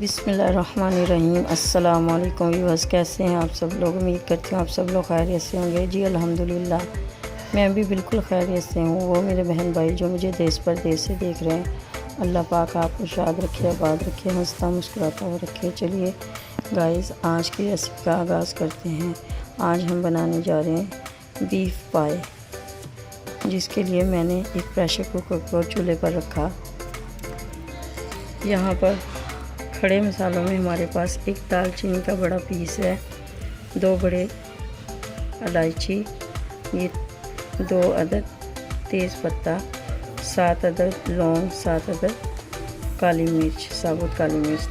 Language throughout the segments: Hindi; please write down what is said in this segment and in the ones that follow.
बिस्मिल्लाहिर्रहमानिर्रहीम। अस्सलाम वालेकुम व्यूअर्स, कैसे हैं आप सब लोग। उम्मीद करती हूँ आप सब लोग खैरियत से होंगे। जी अल्हम्दुलिल्लाह, मैं भी बिल्कुल खैरियत से हूँ। वो मेरे बहन भाई जो मुझे देश परदेश से देख रहे हैं, अल्लाह पाक आपको शाद रखे, आबाद रखे, हंसता मुस्कुराता हुआ रखे। चलिए गाइस, आज की रेसिपी का आगाज़ करते हैं। आज हम बनाने जा रहे हैं बीफ पाए, जिसके लिए मैंने एक प्रेशर कुकर को चूल्हे पर रखा। यहाँ पर खड़े मसालों में हमारे पास एक दालचीनी का बड़ा पीस है, 2 बड़े इलायची, ये 2 अदद तेज़पत्ता, 7 अदद लौंग, 7 अदद काली मिर्च, साबुत काली मिर्च,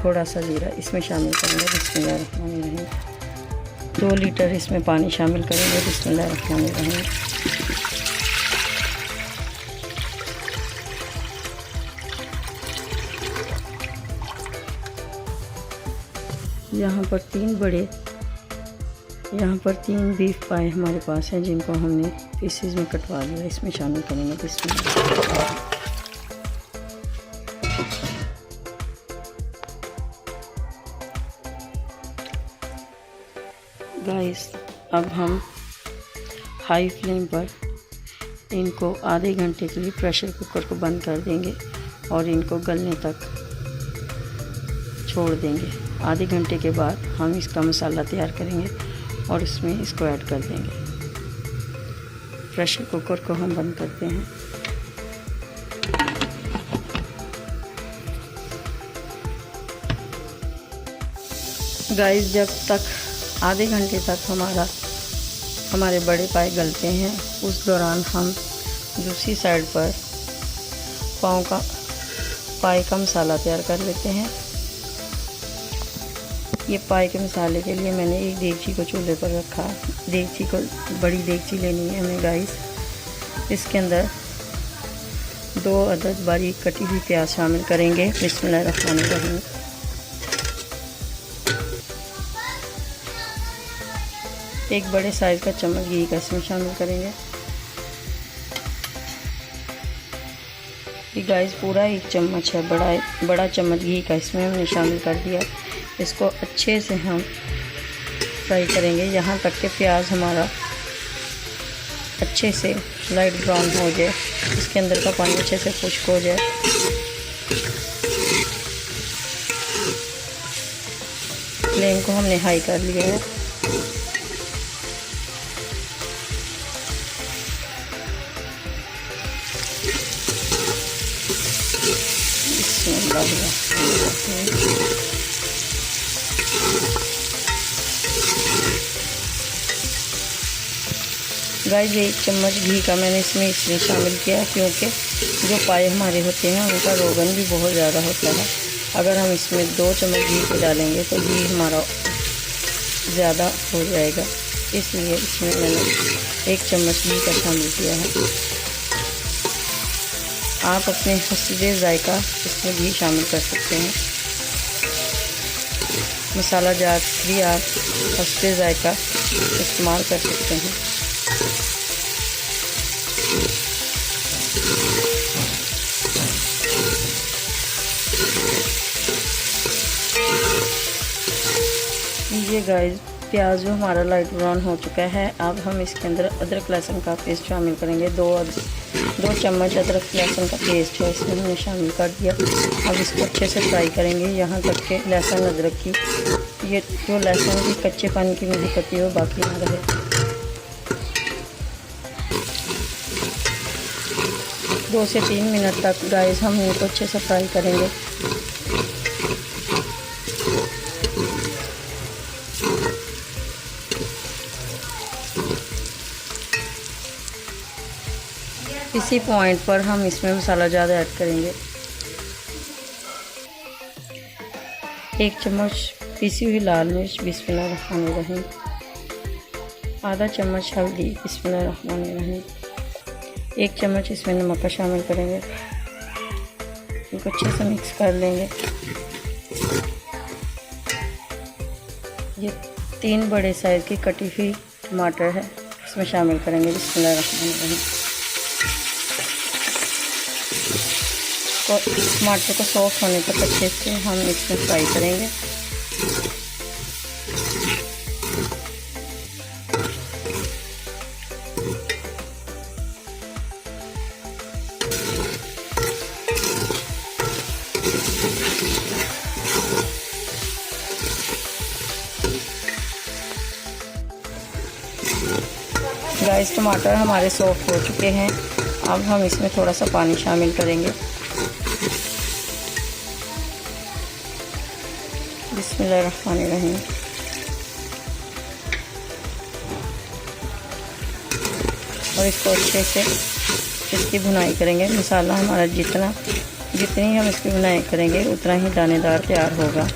थोड़ा सा जीरा इसमें शामिल करेंगे। बिस्मिल्लाहिर्रहमानिर्रहीम। 2 लीटर इसमें पानी शामिल करेंगे। बिस्मिल्लाहिर्रहमानिर्रहीम। यहाँ पर 3 बीफ पाए हमारे पास हैं, जिनको हमने पीसेस में कटवा लिया, इसमें शामिल करेंगे। बिस्मिल्लाह। गाइस, अब हम हाई फ्लेम पर इनको आधे घंटे के लिए प्रेशर कुकर को बंद कर देंगे और इनको गलने तक छोड़ देंगे। आधे घंटे के बाद हम इसका मसाला तैयार करेंगे और इसमें इसको ऐड कर देंगे। प्रेशर कुकर को हम बंद करते हैं। गाइस, जब तक आधे घंटे तक हमारे बड़े पाए गलते हैं, उस दौरान हम दूसरी साइड पर पाए का मसाला तैयार कर लेते हैं। ये पाए के मसाले के लिए मैंने एक देगची को चूल्हे पर रखा। देगची को बड़ी देगची लेनी है हमें गाइस। इसके अंदर 2 अदद बारीक कटी हुई प्याज शामिल करेंगे। बिस्मिल्लाहिर्रहमानिर्रहीम। एक बड़े साइज़ का चम्मच घी का इसमें शामिल करेंगे। ये गाइस पूरा 1 चम्मच है, बड़ा चम्मच घी का इसमें हमने शामिल कर दिया। इसको अच्छे से हम फ्राई करेंगे यहाँ तक कि प्याज हमारा अच्छे से लाइट ब्राउन हो जाए, इसके अंदर का पानी अच्छे से खुश्क हो जाए। फ्लेम को हमने हाई कर लिया है। गाइस, 1 चम्मच घी का मैंने इसमें इसलिए शामिल किया क्योंकि जो पाए हमारे होते हैं उनका रोगन भी बहुत ज़्यादा होता है। अगर हम इसमें 2 चम्मच घी को डालेंगे तो घी हमारा ज़्यादा हो जाएगा, इसलिए इसमें मैंने 1 चम्मच घी का शामिल किया है। आप अपने हस्बे ज़ायका इसमें घी शामिल कर सकते हैं। मसाला जात भी आप हस्बे ज़ायका इस्तेमाल कर सकते हैं। ये गाइस, प्याज जो हमारा लाइट ब्राउन हो चुका है, अब हम इसके अंदर अदरक लहसुन का पेस्ट शामिल करेंगे। 2 चम्मच अदरक लहसुन का पेस्ट है, इसमें हमने शामिल कर दिया। अब इसको अच्छे से फ्राई करेंगे यहाँ तक के लहसुन अदरक की ये जो लहसुन की कच्चे पानी की मिली पत्ती हो बाकी ना रहे। 2 से 3 मिनट तक गाइस हम इनको अच्छे से फ्राई करेंगे। इसी पॉइंट पर हम इसमें मसाला ज़्यादा ऐड करेंगे। 1 चम्मच पिसी हुई लाल मिर्च। बिस्मिल्लाहिर्रहमानिर्रहीम। आधा चम्मच हल्दी। बिस्मिल्लाहिर्रहमानिर्रहीम। 1 चम्मच इसमें नमक का शामिल करेंगे। इनको अच्छे से मिक्स कर लेंगे। ये 3 बड़े साइज़ की कटी हुई टमाटर है, इसमें शामिल करेंगे। बिस्मिल्लाहिर्रहमानिर्रहीम। इसको टमाटर को सॉफ्ट होने तक अच्छे से हम इसमें फ्राई करेंगे। गाइस टमाटर हमारे सॉफ्ट हो चुके हैं। अब हम इसमें थोड़ा सा पानी शामिल करेंगे। बिस्मिल्लाहिर्रहमानिर्रहीम। और इसको अच्छे से इसकी भुनाई करेंगे। मसाला हमारा जितनी हम इसकी भुनाई करेंगे उतना ही दानेदार तैयार होगा।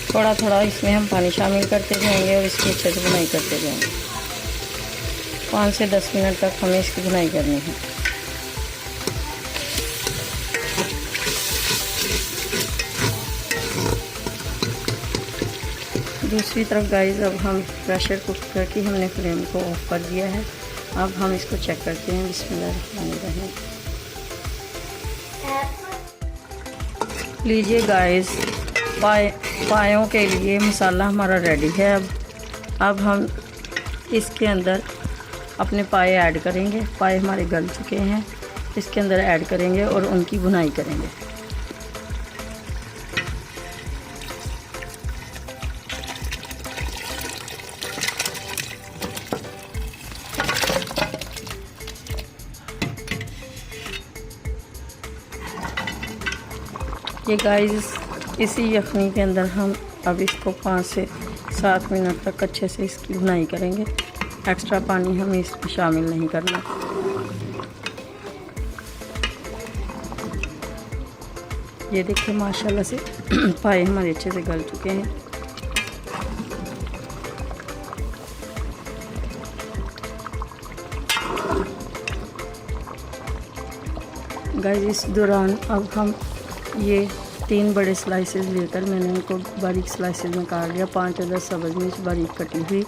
थोड़ा थोड़ा इसमें हम पानी शामिल करते जाएंगे और इसकी अच्छे से भुनाई करते जाएंगे। 5 से 10 मिनट तक हमें इसकी भुनाई करनी है। दूसरी तरफ गाइस अब हम प्रेशर कुकर की हमने फ्लेम को ऑफ कर दिया है। अब हम इसको चेक करते हैं। बिस्मिल्लाहिर्रहमानिर्रहीम। लीजिए गाइस, पायों के लिए मसाला हमारा रेडी है। अब हम इसके अंदर अपने पाए ऐड करेंगे। पाए हमारे गल चुके हैं, इसके अंदर ऐड करेंगे और उनकी भुनाई करेंगे। ये गाइस इसी यखनी के अंदर हम अब इसको 5 से 7 मिनट तक अच्छे से इसकी भुनाई करेंगे। एक्स्ट्रा पानी हमें इसमें शामिल नहीं करना। ये देखिए माशाल्लाह से पाए हमारे अच्छे से गल चुके हैं। गाइस इस दौरान अब हम ये 3 बड़े स्लाइसेस लेकर मैंने इनको बारीक स्लाइसेस में काट लिया। 5 या 10 सब्ज़ मिर्च बारीक कटी हुई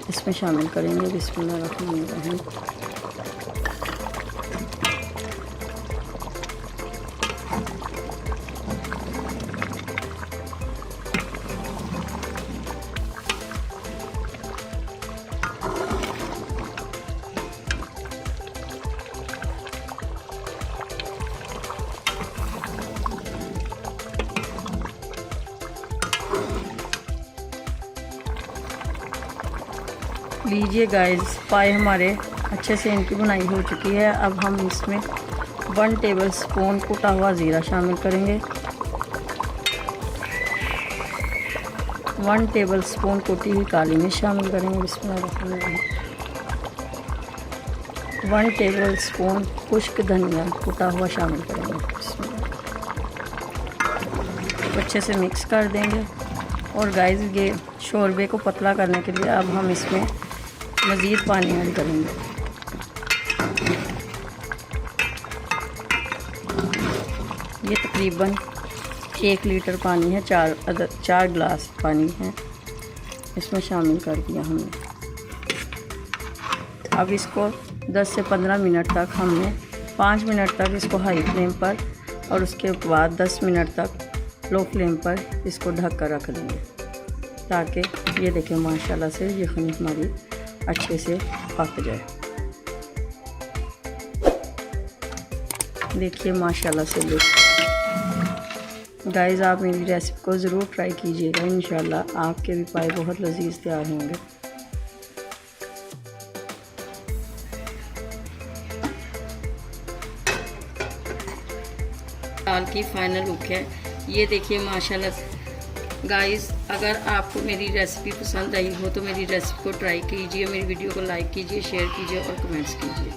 इसमें शामिल करेंगे। बिस्मिल्लाहिर्रहमानिर्रहीम। लीजिए गाइस, पाए हमारे अच्छे से इनकी बुनाई हो चुकी है। अब हम इसमें 1 टेबल स्पून कुटा हुआ ज़ीरा शामिल करेंगे। 1 टेबल स्पून कुटी हुई काली मिर्च शामिल करेंगे। बिस्मिल्लाहिर्रहमानिर्रहीम। 1 टेबल स्पून खुश्क धनिया कुटा हुआ शामिल करेंगे। अच्छे से मिक्स कर देंगे। और गाइस ये शोरबे को पतला करने के लिए अब हम इसमें मज़ीद पानी ऐड करेंगे। ये तकरीबन 1 लीटर पानी है। 4 गिलास पानी है इसमें शामिल कर दिया हमने। अब इसको 10 से 15 मिनट तक हमने 5 मिनट तक इसको हाई फ्लेम पर और उसके बाद 10 मिनट तक लो फ्लेम पर इसको ढक कर रख देंगे, ताकि ये देखें माशाल्लाह से यखनी हमारी अच्छे से पक जाए। देखिए माशाल्लाह से लुक। गाइस आप मेरी रेसिपी को ज़रूर ट्राई कीजिएगा। इंशाल्लाह आपके भी पाए बहुत लजीज तैयार होंगे। दाल की फाइनल लुक है ये देखिए माशाल्लाह। गाइस अगर आपको मेरी रेसिपी पसंद आई हो तो मेरी रेसिपी को ट्राई कीजिए, मेरी वीडियो को लाइक कीजिए, शेयर कीजिए और कमेंट्स कीजिए।